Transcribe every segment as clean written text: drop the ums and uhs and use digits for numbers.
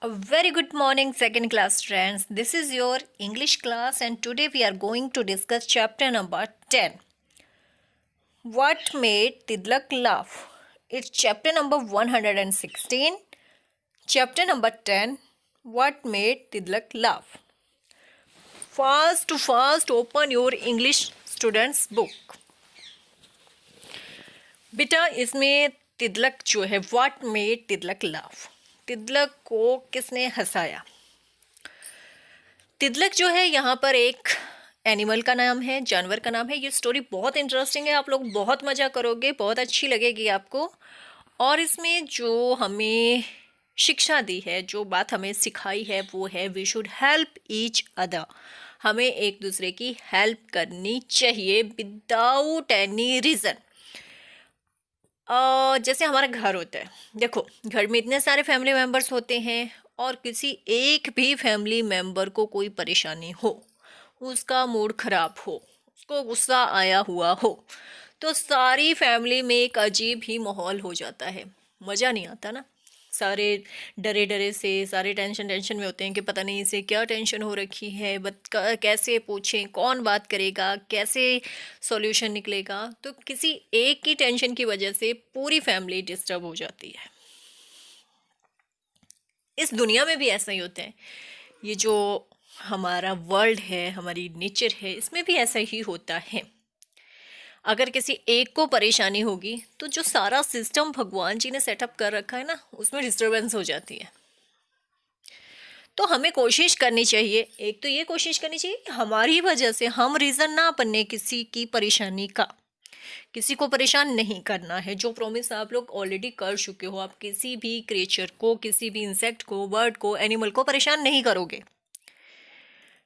A very good morning, second class friends. This is your English class, and today we are going to discuss chapter number 10. What made Tidlak laugh? It's chapter number 116. Chapter number 10. What made Tidlak laugh? Fast open your English students book. बेटा इसमें तिदलक जो है what made Tiddalik laugh, तिदलक को किसने हंसाया। तिदलक जो है यहाँ पर एक एनिमल का नाम है, जानवर का नाम है। ये स्टोरी बहुत इंटरेस्टिंग है, आप लोग बहुत मज़ा करोगे, बहुत अच्छी लगेगी आपको। और इसमें जो हमें शिक्षा दी है, जो बात हमें सिखाई है वो है we should help each other. हमें एक दूसरे की हेल्प करनी चाहिए विदाउट एनी रीज़न। जैसे हमारा घर होता है, देखो घर में इतने सारे फैमिली मेम्बर्स होते हैं और किसी एक भी फैमिली मेम्बर को कोई परेशानी हो, उसका मूड ख़राब हो, उसको गुस्सा आया हुआ हो, तो सारी फैमिली में एक अजीब ही माहौल हो जाता है, मज़ा नहीं आता ना। सारे डरे डरे से, सारे टेंशन में होते हैं कि पता नहीं इसे क्या टेंशन हो रखी है, कैसे पूछें, कौन बात करेगा, कैसे सॉल्यूशन निकलेगा। तो किसी एक की टेंशन की वजह से पूरी फैमिली डिस्टर्ब हो जाती है। इस दुनिया में भी ऐसा ही होता है। ये जो हमारा वर्ल्ड है, हमारी नेचर है, इसमें भी ऐसा ही होता है। अगर किसी एक को परेशानी होगी तो जो सारा सिस्टम भगवान जी ने सेटअप कर रखा है ना, उसमें डिस्टरबेंस हो जाती है। तो हमें कोशिश करनी चाहिए, एक तो ये कोशिश करनी चाहिए कि हमारी वजह से हम रीज़न ना बने किसी की परेशानी का। किसी को परेशान नहीं करना है, जो प्रॉमिस आप लोग ऑलरेडी कर चुके हो। आप किसी भी क्रिएचर को, किसी भी इंसेक्ट को, बर्ड को, एनिमल को परेशान नहीं करोगे।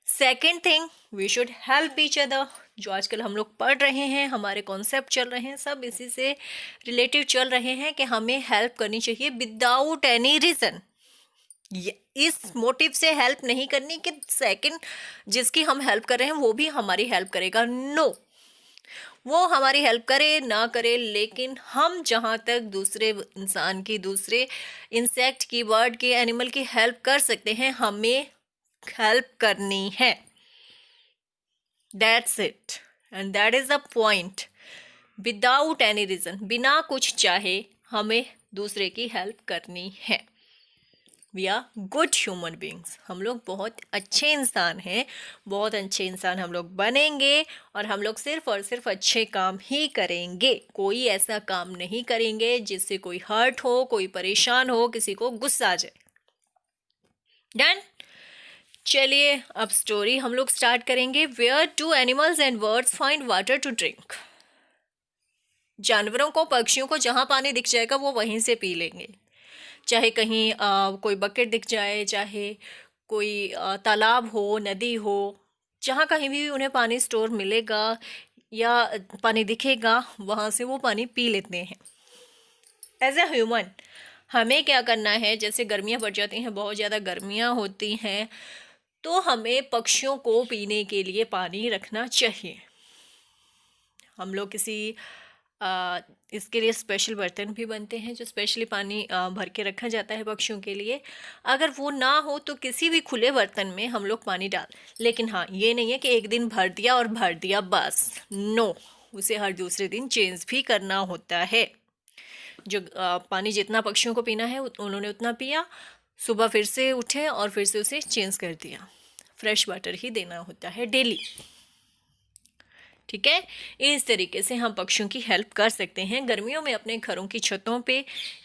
Second thing, we should help each other. जो आजकल हम लोग पढ़ रहे हैं, हमारे कॉन्सेप्ट चल रहे हैं, सब इसी से रिलेटिव चल रहे हैं कि हमें हेल्प करनी चाहिए विदाउट एनी रीज़न। इस मोटिव से हेल्प नहीं करनी कि सेकंड जिसकी हम हेल्प कर रहे हैं वो भी हमारी हेल्प करेगा। नो, वो हमारी हेल्प करे ना करे, लेकिन हम जहाँ तक दूसरे इंसान की, दूसरे इंसेक्ट की, बर्ड की, एनिमल की हेल्प कर सकते हैं, हमें हेल्प करनी है। That's it and that is the point. Without any reason, बिना कुछ चाहे हमें दूसरे की हेल्प करनी है। We are good human beings. हम लोग बहुत अच्छे इंसान हैं, बहुत अच्छे इंसान हम लोग बनेंगे और हम लोग सिर्फ और सिर्फ अच्छे काम ही करेंगे। कोई ऐसा काम नहीं करेंगे जिससे कोई हर्ट हो, कोई परेशान हो, किसी को गुस्सा आ जाए। डन। चलिए अब स्टोरी हम लोग स्टार्ट करेंगे। Where do animals and birds find water to drink. जानवरों को, पक्षियों को जहाँ पानी दिख जाएगा वो वहीं से पी लेंगे। चाहे कहीं कोई बकेट दिख जाए, चाहे कोई तालाब हो, नदी हो, जहाँ कहीं भी उन्हें पानी स्टोर मिलेगा या पानी दिखेगा, वहाँ से वो पानी पी लेते हैं। एज ए ह्यूमन हमें क्या करना है, जैसे गर्मियाँ बढ़ जाती हैं, बहुत ज़्यादा गर्मियाँ होती हैं, तो हमें पक्षियों को पीने के लिए पानी रखना चाहिए। हम लोग किसी इसके लिए स्पेशल बर्तन भी बनते हैं जो स्पेशली पानी भर के रखा जाता है पक्षियों के लिए। अगर वो ना हो तो किसी भी खुले बर्तन में हम लोग पानी डाल, लेकिन हाँ ये नहीं है कि एक दिन भर दिया और भर दिया बस। नो, उसे हर दूसरे दिन चेंज भी करना होता है। जो पानी जितना पक्षियों को पीना है उन्होंने उतना पिया, सुबह फिर से उठे और फिर से उसे चेंज कर दिया। फ्रेश वाटर ही देना होता है डेली। ठीक है, इस तरीके से हम पक्षियों की हेल्प कर सकते हैं। गर्मियों में अपने घरों की छतों पे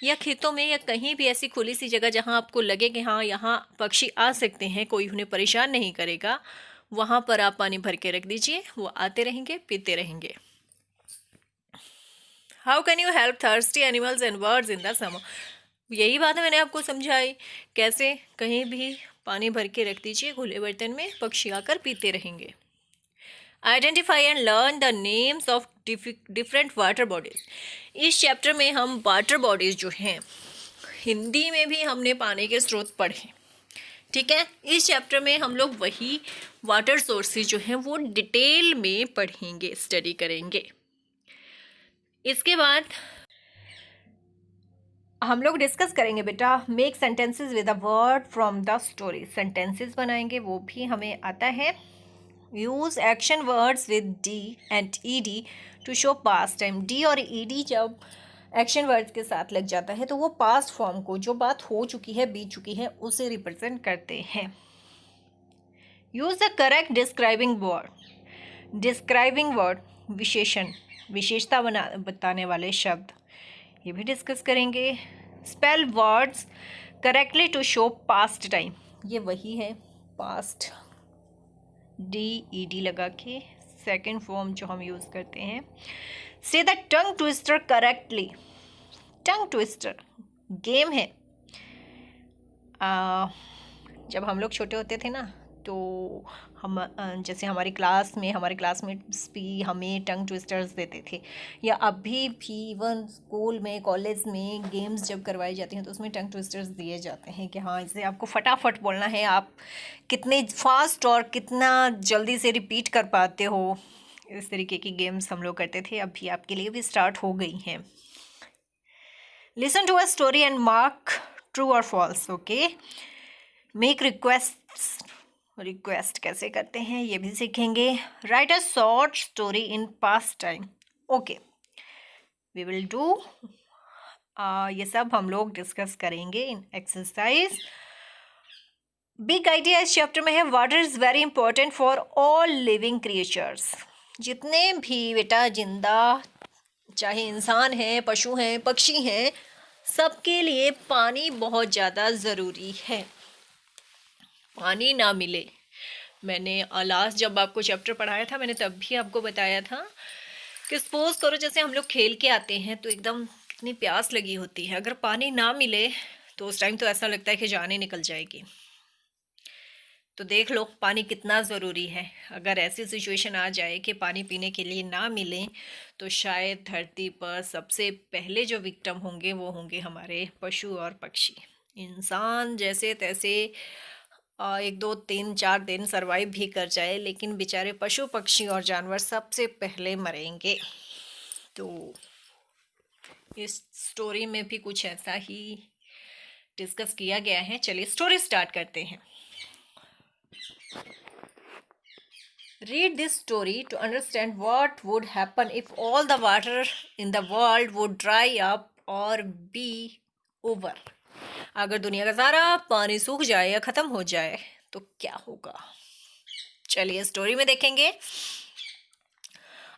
या खेतों में या कहीं भी ऐसी खुली सी जगह जहां आपको लगे कि हाँ यहाँ पक्षी आ सकते हैं, कोई उन्हें परेशान नहीं करेगा, वहाँ पर आप पानी भर के रख दीजिए, वो आते रहेंगे, पीते रहेंगे। How can you help thirsty animals and birds in the summer. यही बात मैंने आपको समझाई, कैसे कहीं भी पानी भर के रख दीजिए खुले बर्तन में, पक्षी आकर पीते रहेंगे। Identify and learn the names of different water bodies. इस चैप्टर में हम वाटर बॉडीज जो हैं, हिंदी में भी हमने पानी के स्रोत पढ़े। ठीक है, इस चैप्टर में हम लोग वही वाटर सोर्सेज जो हैं वो डिटेल में पढ़ेंगे, स्टडी करेंगे। इसके बाद हम लोग डिस्कस करेंगे बेटा make sentences with a word from the story. Sentences बनाएंगे, वो भी हमें आता है। Use action words with D and E D to show past time. D और ई डी जब एक्शन वर्ड्स के साथ लग जाता है तो वो पास्ट फॉर्म को, जो बात हो चुकी है, बीत चुकी है, उसे रिप्रेजेंट करते हैं। Use the correct describing word. Describing word विशेषण, विशेषता बताने वाले शब्द, ये भी डिस्कस करेंगे। Spell words correctly to show past time, ये वही है पास्ट, डी ई डी लगा के सेकेंड फॉर्म जो हम यूज़ करते हैं। से the tongue twister correctly. Tongue twister game है। जब हम लोग छोटे होते थे ना तो हम जैसे हमारे क्लासमेट्स भी हमें टंग ट्विस्टर्स देते थे, या अभी भी इवन स्कूल में, कॉलेज में गेम्स जब करवाई जाती हैं तो उसमें टंग ट्विस्टर्स दिए जाते हैं कि हाँ, इसे आपको फटाफट बोलना है, आप कितने फास्ट और कितना जल्दी से रिपीट कर पाते हो। इस तरीके की गेम्स हम लोग करते थे, अभी आपके लिए भी स्टार्ट हो गई हैं। Listen to a story and mark true or false. Okay, make request कैसे करते हैं ये भी सीखेंगे। Write a short story in past time. Okay, we will do, ये सब हम लोग डिस्कस करेंगे इन एक्सरसाइज। बिग आइडिया इस चैप्टर में है water is very important for all living creatures. जितने भी बेटा जिंदा, चाहे इंसान हैं, पशु हैं, पक्षी हैं, सबके लिए पानी बहुत ज़्यादा ज़रूरी है। पानी ना मिले, मैंने लास्ट जब आपको चैप्टर पढ़ाया था मैंने तब भी आपको बताया था कि सपोज करो जैसे हम लोग खेल के आते हैं तो एकदम कितनी प्यास लगी होती है, अगर पानी ना मिले तो उस टाइम तो ऐसा लगता है कि जान ही निकल जाएगी। तो देख लो पानी कितना ज़रूरी है। अगर ऐसी सिचुएशन आ जाए कि पानी पीने के लिए ना मिले तो शायद धरती पर सबसे पहले जो विक्टिम होंगे वो होंगे हमारे पशु और पक्षी। इंसान जैसे तैसे 1 2 3 4 दिन सरवाइव भी कर जाए, लेकिन बेचारे पशु पक्षी और जानवर सबसे पहले मरेंगे। तो इस स्टोरी में भी कुछ ऐसा ही डिस्कस किया गया है। चलिए स्टोरी स्टार्ट करते हैं। Read this story to understand what would happen if all the water in the world would dry up or be over. अगर दुनिया का सारा पानी सूख जाए या ख़त्म हो जाए तो क्या होगा। चलिए स्टोरी में देखेंगे।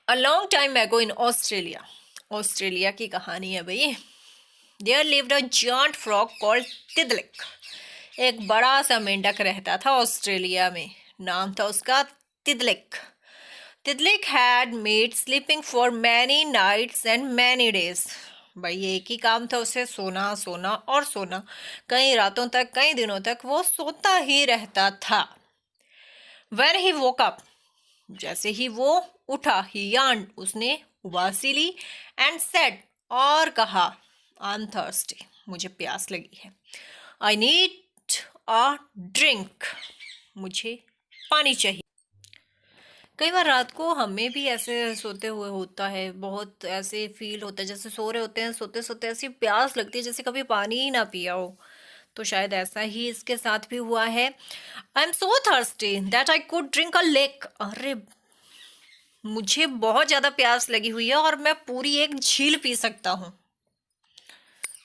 A long time ago in Australia, Australia की कहानी है भाई। There lived a giant frog called Tidlik. एक बड़ा सा मेंढक रहता था ऑस्ट्रेलिया में, नाम था उसका Tiddalik. Tiddalik had made sleeping for many nights and many days. भाई एक ही काम था उसे, सोना सोना और सोना। कई रातों तक, कई दिनों तक वो सोता ही रहता था। When he woke up, जैसे ही वो उठा, he yawned, उसने उबासी ली, and said, और कहा, I'm thirsty, मुझे प्यास लगी है। I need a drink, मुझे पानी चाहिए। कई बार रात को हमें भी ऐसे सोते हुए होता है, बहुत ऐसे फील होता है जैसे सो रहे होते हैं, सोते सोते ऐसी प्यास लगती है जैसे कभी पानी ही ना पिया हो। तो शायद ऐसा ही इसके साथ भी हुआ है। I am so thirsty that I could drink a lake. अरे मुझे बहुत ज़्यादा प्यास लगी हुई है और मैं पूरी एक झील पी सकता हूँ।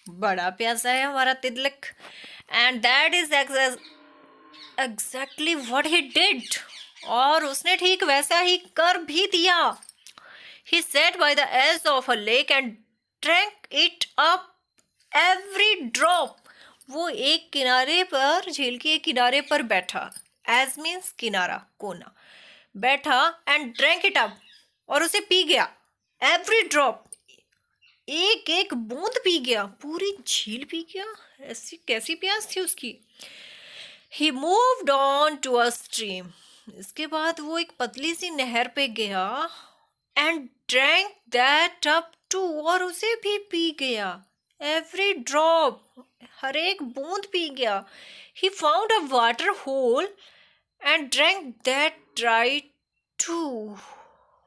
बड़ा प्यासा है हमारा Tiddalik. And that is exactly what he did, और उसने ठीक वैसा ही कर भी दिया। He sat by the edge of a lake and drank it up every drop. वो एक किनारे पर, झील के एक किनारे पर बैठा, as means किनारा, कोना, बैठा and drank it up, और उसे पी गया। Every drop, एक एक बूंद पी गया, पूरी झील पी गया। ऐसी कैसी प्यास थी उसकी। He moved on to a stream. इसके बाद वो एक पतली सी नहर पे गया and drank that up too, और उसे भी पी गया। Every drop, हर एक बूंद पी गया। He found a water hole and drank that dry too.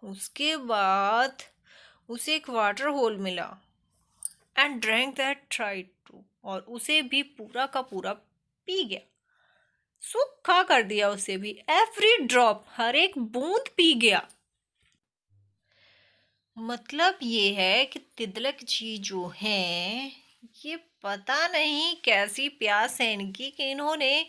उसके बाद उसे एक वाटर होल मिला and drank that dry too, और उसे भी पूरा का पूरा पी गया, सूखा कर दिया उसे भी। एवरी ड्रॉप, हर एक बूंद पी गया। मतलब ये है कि तिदलक जी जो हैं, ये पता नहीं कैसी प्यास है इनकी कि इन्होंने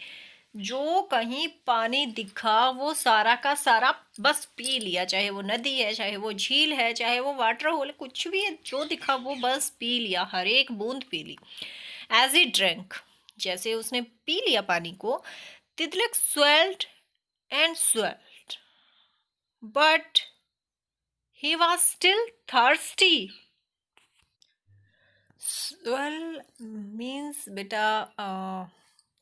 जो कहीं पानी दिखा वो सारा का सारा बस पी लिया। चाहे वो नदी है, चाहे वो झील है, चाहे वो वाटर होल, कुछ भी है, जो दिखा वो बस पी लिया, हर एक बूंद पी ली। एज ही ड्रिंक, जैसे उसने पी लिया पानी को, Tiddalik swelled and swelled, but he was still thirsty. Swell means बेटा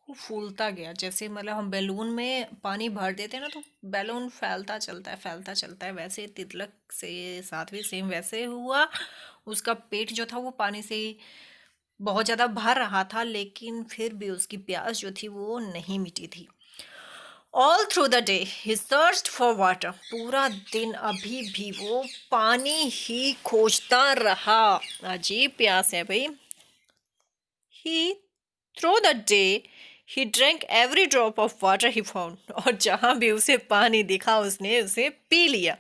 वो फूलता गया। जैसे मतलब हम बैलून में पानी भर देते हैं ना, तो बैलून फैलता चलता है, फैलता चलता है, वैसे तितलक से साथ भी सेम वैसे हुआ। उसका पेट जो था वो पानी से बहुत ज़्यादा भर रहा था, लेकिन फिर भी उसकी प्यास जो थी वो नहीं मिटी थी। All through the day he searched for water, पूरा दिन अभी भी वो पानी ही खोजता रहा। अजीब प्यास है भाई। He through the day he drank every drop of water he found, और जहाँ भी उसे पानी दिखा उसने उसे पी लिया।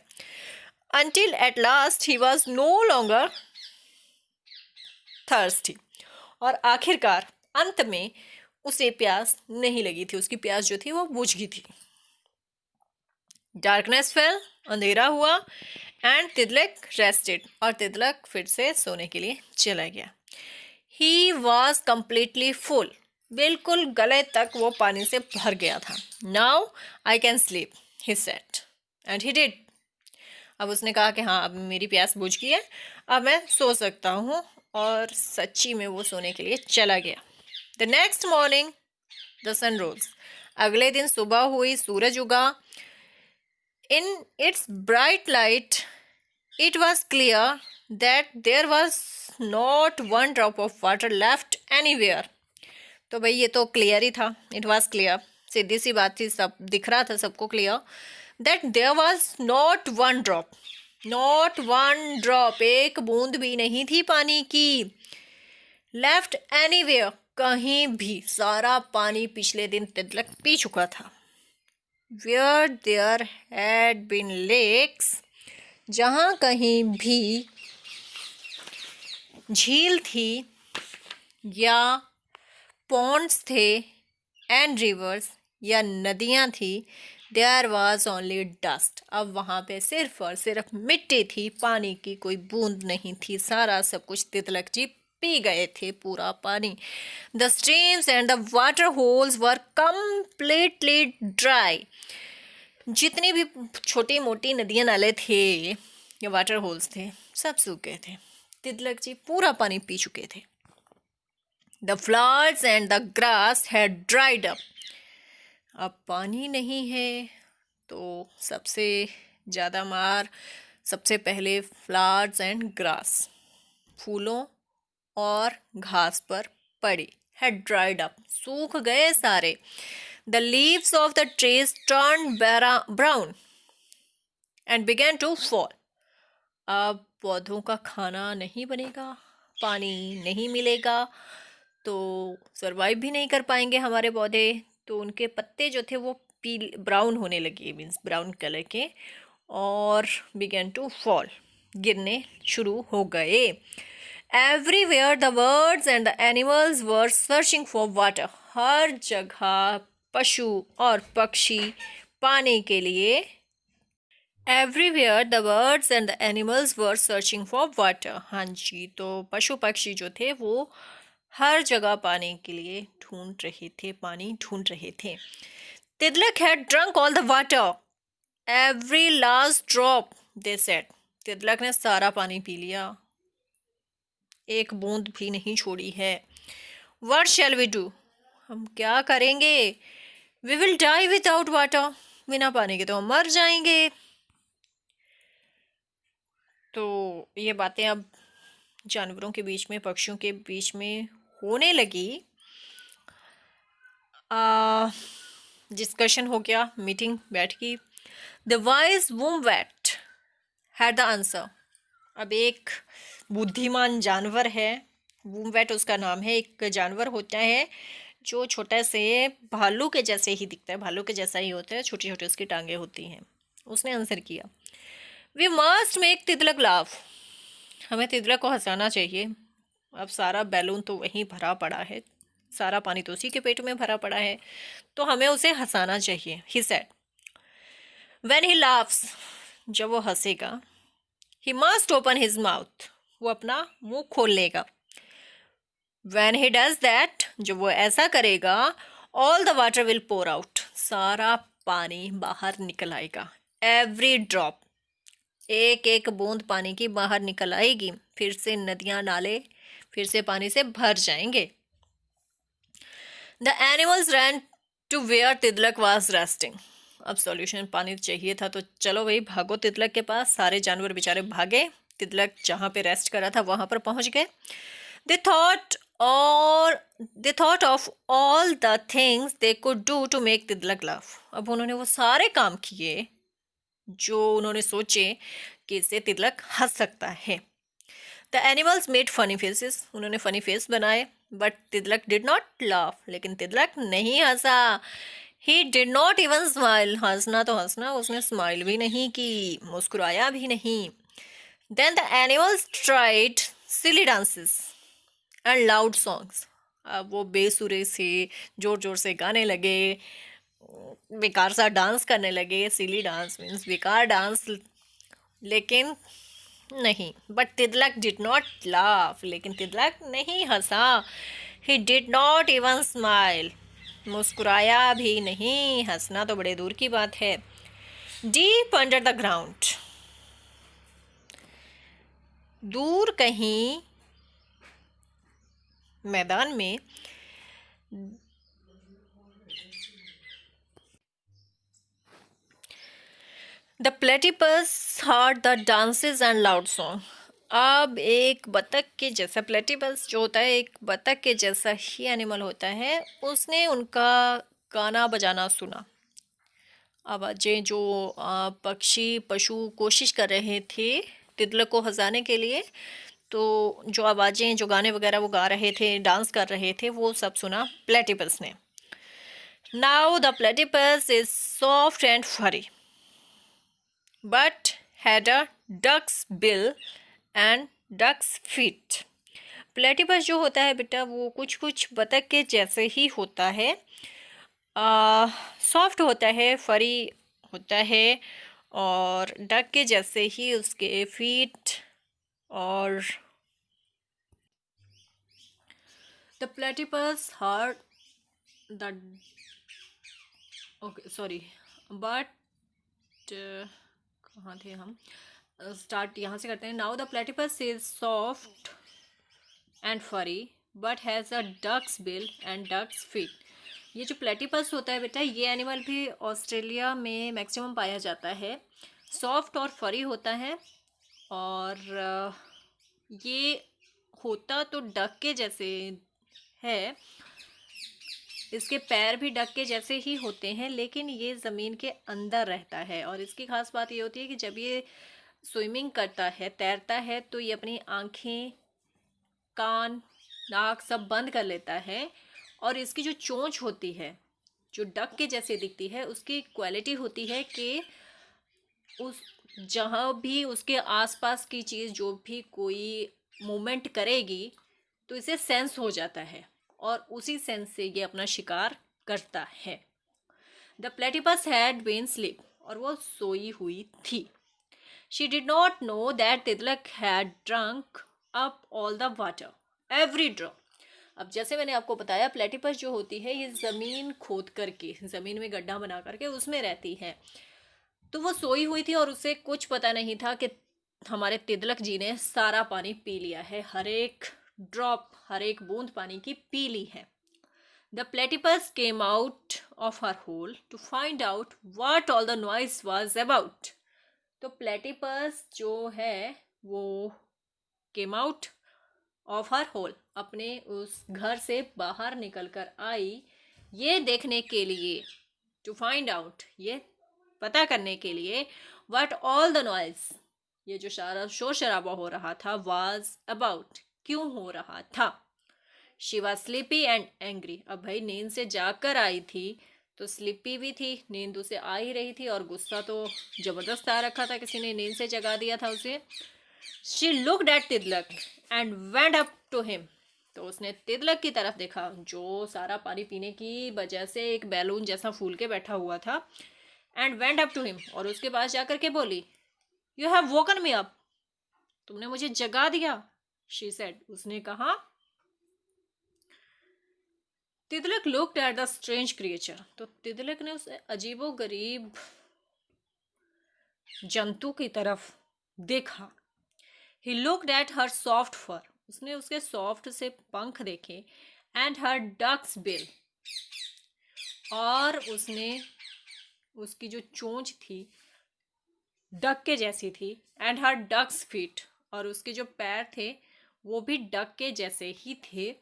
Until at last he was no longer thirsty, और आखिरकार अंत में उसे प्यास नहीं लगी थी, उसकी प्यास जो थी वो बुझ गई थी। डार्कनेस फेल, अंधेरा हुआ, एंड तिदलक रेस्टेड, और तिदलक फिर से सोने के लिए चला गया। ही वॉज कम्प्लीटली फुल, बिल्कुल गले तक वो पानी से भर गया था। Now I can sleep, he said, and he did. अब उसने कहा कि हाँ, अब मेरी प्यास बुझ गई है, अब मैं सो सकता हूँ, और सच्ची में वो सोने के लिए चला गया। द नेक्स्ट मॉर्निंग द सन रोज, अगले दिन सुबह हुई, सूरज उगा। In its bright light, it was clear that there was not one drop of water left anywhere. तो भाई ये तो क्लियर ही था, इट वॉज क्लियर, सीधी सी बात थी, सब दिख रहा था सबको clear. That there was not one drop, not one drop, एक बूंद भी नहीं थी पानी की। लेफ्ट एनीवेयर, कहीं भी, सारा पानी पिछले दिन तिदलक पी चुका था। Where there had been lakes, जहाँ कहीं भी झील थी या पॉन्ड्स थे, एंड रिवर्स, या नदियाँ थी, देयर वॉज ओनली डस्ट, अब वहाँ पे सिर्फ और सिर्फ मिट्टी थी, पानी की कोई बूंद नहीं थी, सारा सब कुछ तिदलक जी पी गए थे, पूरा पानी। The streams and the water holes were completely dry, जितनी भी छोटी मोटी नदियाँ नाले थे या वाटर होल्स थे, सब सूख गए थे, तिदलक जी पूरा पानी पी चुके थे। The flowers and the grass had dried up, अब पानी नहीं है तो सबसे ज़्यादा मार सबसे पहले फ्लावर्स एंड ग्रास, फूलों और घास पर पड़ी। हैड ड्राइड अप, सूख गए सारे। The leaves of the trees turned brown and began to fall. अब पौधों का खाना नहीं बनेगा, पानी नहीं मिलेगा, तो सरवाइव भी नहीं कर पाएंगे हमारे पौधे, तो उनके पत्ते जो थे वो पीले ब्राउन होने लगे, मीन्स ब्राउन कलर के, और began to fall, गिरने शुरू हो गए। Everywhere the birds and the animals were searching for water, हर जगह पशु और पक्षी पाने के लिए। Everywhere the birds and the animals were searching for water, हाँ जी, तो पशु पक्षी जो थे वो हर जगह पाने के लिए ढूंढ रहे थे, पानी ढूंढ रहे थे। तिदलक had drunk all the water, every last drop, they said. तिदलक ने सारा पानी पी लिया, एक बूंद भी नहीं छोड़ी है। What shall we do, हम क्या करेंगे? We will die without water, बिना पानी के तो हम मर जाएंगे। तो ये बातें अब जानवरों के बीच में, पक्षियों के बीच में होने लगी। डिस्कशन हो गया, मीटिंग बैठ गई। The wise wombat had the answer, अब एक बुद्धिमान जानवर है, वूमवैट उसका नाम है, एक जानवर होता है जो छोटा से भालू के जैसे ही दिखता है, भालू के जैसा ही होता है, छोटी छोटी उसकी टांगें होती हैं। उसने आंसर किया, we must make Tiddalik laugh, हमें तितलक को हंसाना चाहिए। अब सारा बैलून तो वहीं भरा पड़ा है, सारा पानी तो उसी के पेट में भरा पड़ा है, तो हमें उसे हंसाना चाहिए। He said, when he laughs, जब वो हंसेगा, he must open his mouth, वो अपना मुंह खोल लेगा। व्हेन ही डज दैट, जब वो ऐसा करेगा, all the water will pour out, सारा पानी बाहर निकल आएगा। एवरी ड्रॉप, एक एक बूंद पानी की बाहर निकल आएगी। फिर से नदियां नाले फिर से पानी से भर जाएंगे। The animals ran to where Tiddalik was resting, अब सॉल्यूशन पानी चाहिए था तो चलो भाई भागो तितलक के पास। सारे जानवर बेचारे भागे, तितलक जहाँ पे रेस्ट करा था वहां पर पहुंच गए। They thought of all the things they could do to make Tiddalik laugh, अब उन्होंने वो सारे काम किए जो उन्होंने सोचे कि इससे तितलक हंस सकता है। The animals made funny faces, उन्होंने फनी फेस बनाए, but Tiddalik did not laugh, लेकिन तितलक नहीं हंसा। He did not even smile, हंसना तो हंसना, उसने स्माइल भी नहीं की, मुस्कुराया भी नहीं। Then the animals tried silly dances and loud songs, अब वो बेसुरे से जोर जोर से गाने लगे, बेकार सा डांस करने लगे। सिली डांस मीन्स बेकार डांस, लेकिन नहीं, but Tiddalik did not laugh, लेकिन तितलक नहीं हंसा। He did not even smile, मुस्कुराया भी नहीं, हंसना तो बड़े दूर की बात है। डीप अंडर द ग्राउंड, दूर कहीं मैदान में the platypus heard the dances and loud song, अब एक बतख के जैसा, प्लेटिपस जो होता है एक बतख के जैसा ही एनिमल होता है, उसने उनका गाना बजाना सुना। आवाज़ें जो पक्षी पशु कोशिश कर रहे थे तितलक को हंसाने के लिए, तो जो आवाज़ें जो गाने वगैरह वो गा रहे थे, डांस कर रहे थे, वो सब सुना प्लेटिपस ने। Now the platypus is soft and furry but had a duck's bill and duck's feet, platypus जो होता है बेटा वो कुछ कुछ बतख के जैसे ही होता है, सॉफ्ट होता है, फरी होता है, और डक के जैसे ही उसके फीट। और the platypus heard the, okay sorry, but कहाँ थे हम, स्टार्ट यहाँ से करते हैं। Now the platypus is soft and furry but has a duck's bill and duck's feet, ये जो प्लेटिपस होता है बेटा ये एनिमल भी ऑस्ट्रेलिया में मैक्सिमम पाया जाता है, सॉफ्ट और फरी होता है, और ये होता तो डक के जैसे है, इसके पैर भी डक के जैसे ही होते हैं, लेकिन ये ज़मीन के अंदर रहता है। और इसकी खास बात ये होती है कि जब ये स्विमिंग करता है, तैरता है, तो ये अपनी आँखें, कान, नाक सब बंद कर लेता है, और इसकी जो चोंच होती है जो डक के जैसे दिखती है, उसकी क्वालिटी होती है कि उस जहाँ भी उसके आसपास की चीज़ जो भी कोई मूवमेंट करेगी तो इसे सेंस हो जाता है, और उसी सेंस से ये अपना शिकार करता है। The platypus had been sleep, और वो सोई हुई थी। She did not know that Tiddalik had drunk up all the water every drop, अब जैसे मैंने आपको बताया प्लेटिपस जो होती है ये ज़मीन खोद करके, ज़मीन में गड्ढा बना करके उसमें रहती है, तो वो सोई हुई थी और उसे कुछ पता नहीं था कि हमारे तितलक जी ने सारा पानी पी लिया है, हर एक ड्रॉप, हर एक बूंद पानी की पी ली है। The platypus came out of her hole to find out what all the noise was about, तो प्लेटिपस जो है वो came out of her hole, अपने उस घर से बाहर निकल कर आई ये देखने के लिए, टू फाइंड आउट, ये पता करने के लिए, व्हाट ऑल द नॉइज, ये जो सारा शोर शराबा हो रहा था, वाज अबाउट, क्यों हो रहा था। She was sleepy and angry. अब भाई नींद से जाग कर आई थी तो स्लीपी भी थी, नींद उसे आ ही रही थी, और गुस्सा तो जबरदस्त आ रखा था, किसी ने नींद से जगा दिया था उसे। She looked at Tiddalik and went up to him. तो उसने तिदलक की तरफ देखा, जो सारा पानी पीने की वजह से एक बैलून जैसा फूल के बैठा हुआ था। And went up to him, और उसके पास जाकर के बोली, you have woken me up, तुमने मुझे जगा दिया। शी सेड, उसने कहा। Tiddalik looked at the strange creature, तो तिदलक ने उस अजीबो गरीब जंतु की तरफ देखा। He looked at her soft fur, उसने उसके सॉफ्ट से पंख देखे। एंड हर डक्स बिल, और उसने उसकी जो चोंच थी डक के जैसी थी। एंड हर डक्स फीट, और उसके जो पैर थे वो भी डक के जैसे ही थे,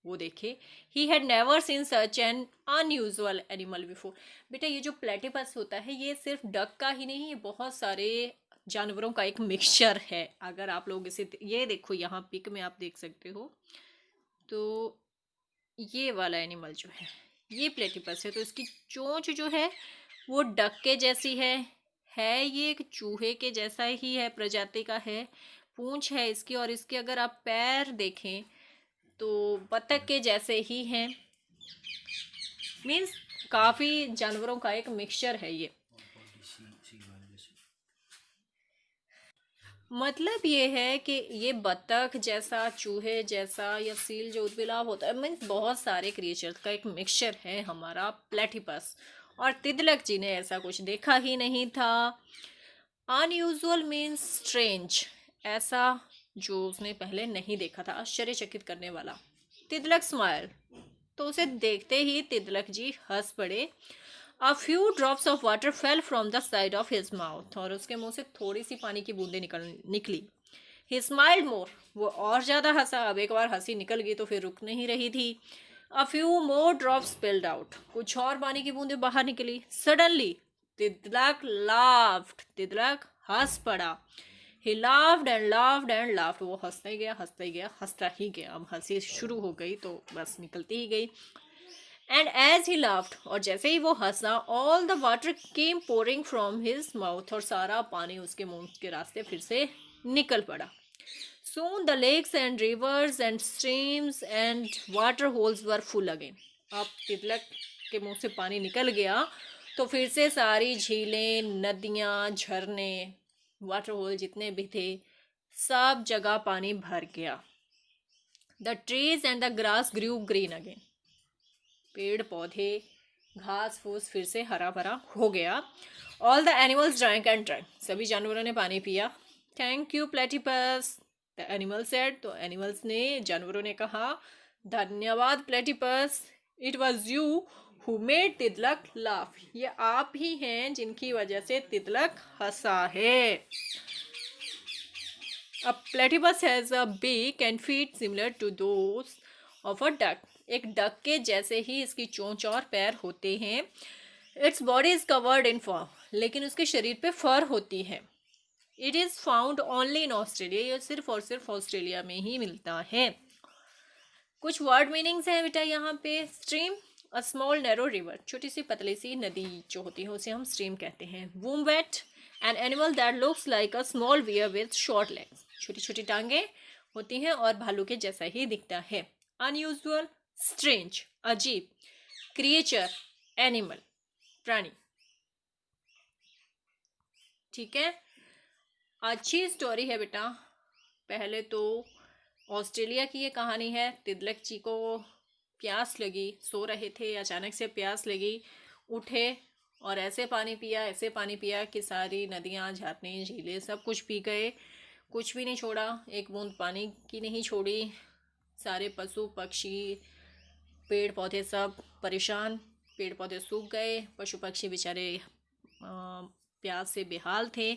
वो देखे। He had never seen such an unusual animal before. बेटा ये जो प्लेटिपस होता है ये सिर्फ डक का ही नहीं, ये बहुत सारे जानवरों का एक मिक्सचर है। अगर आप लोग इसे, ये देखो यहाँ पिक में आप देख सकते हो, तो ये वाला एनिमल जो है ये प्लेटिपस है। तो इसकी चोंच जो है वो डक के जैसी है ये एक चूहे के जैसा ही है, प्रजाति का है। पूंछ है इसकी, और इसके अगर आप पैर देखें तो बतख के जैसे ही हैं। मीन्स काफ़ी जानवरों का एक मिक्सचर है ये। मतलब ये है कि ये बतख जैसा, चूहे जैसा, या सील जो उद्भिलाव होता है, मीन्स बहुत सारे क्रिएचर का एक मिक्सचर है हमारा प्लेटिपस। और तिदलक जी ने ऐसा कुछ देखा ही नहीं था। अनयूजुअल मीन्स स्ट्रेंज, ऐसा जो उसने पहले नहीं देखा था, आश्चर्यचकित करने वाला। तिदलक स्माइल, तो उसे देखते ही तिदलक जी हंस पड़े। A few drops of water fell from the side of his mouth, और उसके मुंह से थोड़ी सी पानी की बूंदें निकली। He smiled more, वो और ज़्यादा हंसा। अब एक बार हंसी निकल गई तो फिर रुक नहीं रही थी। A few more drops spilled out, कुछ और पानी की बूंदें बाहर निकली। Suddenly, तिदलक laughed, तिदलक हंस पड़ा। He laughed and laughed and laughed, वो हंसता ही गया, हंसता ही गया, हंसता ही गया। अब हंसी शुरू हो गई तो बस निकलती ही गई। एंड एज ही लाफ्ड, और जैसे ही वो हंसा, all the water came pouring from his mouth, और सारा पानी उसके मुंह के रास्ते फिर से निकल पड़ा। Soon the lakes and rivers and streams and water holes were full again. अब तिदलक के मुंह से पानी निकल गया तो फिर से सारी झीलें, नदियाँ, झरने, वाटर होल जितने भी थे, सब जगह पानी भर गया। The trees and the grass grew green again, पेड़ पौधे, घास फूस फिर से हरा भरा हो गया। All the animals drank and drank, सभी जानवरों ने पानी पिया। Thank you platypus, the animal said, तो एनिमल्स ने, जानवरों ने कहा, धन्यवाद platypus. It was you who made Tiddalik laugh, ये आप ही हैं जिनकी वजह से तिदलक हंसा है। A platypus has a beak and feet similar to those of a duck. एक डक के जैसे ही इसकी चोंच और पैर होते हैं। Its body is covered in fur, लेकिन उसके शरीर पे फर होती है। It is found only in Australia, ये सिर्फ और सिर्फ ऑस्ट्रेलिया में ही मिलता है। कुछ वर्ड मीनिंग्स हैं बेटा यहाँ पे। Stream, a small narrow river, छोटी सी पतली सी नदी जो होती है उसे हम स्ट्रीम कहते हैं। Wombat, an animal that looks like a small bear with short legs, छोटी छोटी टांगे होती हैं और भालू के जैसा ही दिखता है। अनयूजुअल, स्ट्रेंज, अजीब। क्रिएचर, एनिमल, प्राणी। ठीक है, अच्छी स्टोरी है बेटा। पहले तो ऑस्ट्रेलिया की ये कहानी है। तिदलक जी को प्यास लगी, सो रहे थे, अचानक से प्यास लगी, उठे और ऐसे पानी पिया, ऐसे पानी पिया कि सारी नदियाँ, झरने, झीलें सब कुछ पी गए, कुछ भी नहीं छोड़ा, एक बूंद पानी की नहीं छोड़ी। सारे पशु पक्षी, पेड़ पौधे सब परेशान, पेड़ पौधे सूख गए, पशु पक्षी बेचारे प्यास से बेहाल थे।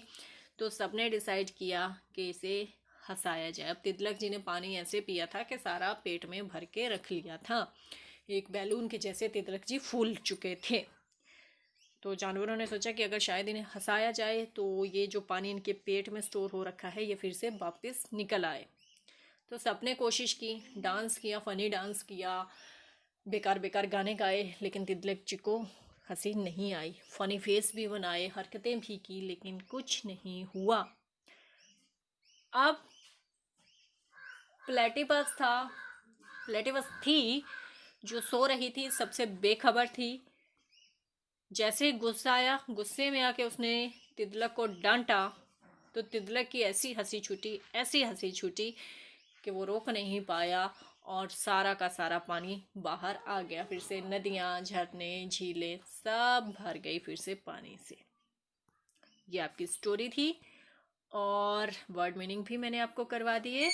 तो सबने डिसाइड किया कि इसे हंसाया जाए। अब तिदलक जी ने पानी ऐसे पिया था कि सारा पेट में भर के रख लिया था, एक बैलून के जैसे तिदलक जी फूल चुके थे। तो जानवरों ने सोचा कि अगर शायद इन्हें हंसाया जाए तो ये जो पानी इनके पेट में स्टोर हो रखा है ये फिर से वापस निकल आए। तो सबने कोशिश की, डांस किया, फ़नी डांस किया, बेकार बेकार गाने गाए, लेकिन तितलिक जी को हंसी नहीं आई। फ़नी फेस भी बनाए, हरकतें भी की, लेकिन कुछ नहीं हुआ। अब प्लेटिपस था, प्लेटिपस थी जो सो रही थी, सबसे बेखबर थी। जैसे ही गुस्सा आया, गुस्से में आके उसने तितलक को डांटा, तो तितलक की ऐसी हंसी छूटी, ऐसी हंसी छूटी कि वो रोक नहीं पाया और सारा का सारा पानी बाहर आ गया। फिर से नदियाँ, झरने, झीलें सब भर गई फिर से पानी से। ये आपकी स्टोरी थी और वर्ड मीनिंग भी मैंने आपको करवा दिए।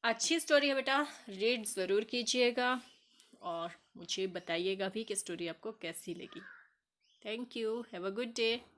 अच्छी स्टोरी है बेटा, रीड ज़रूर कीजिएगा और मुझे बताइएगा भी कि स्टोरी आपको कैसी लगी। Thank you, have a good day.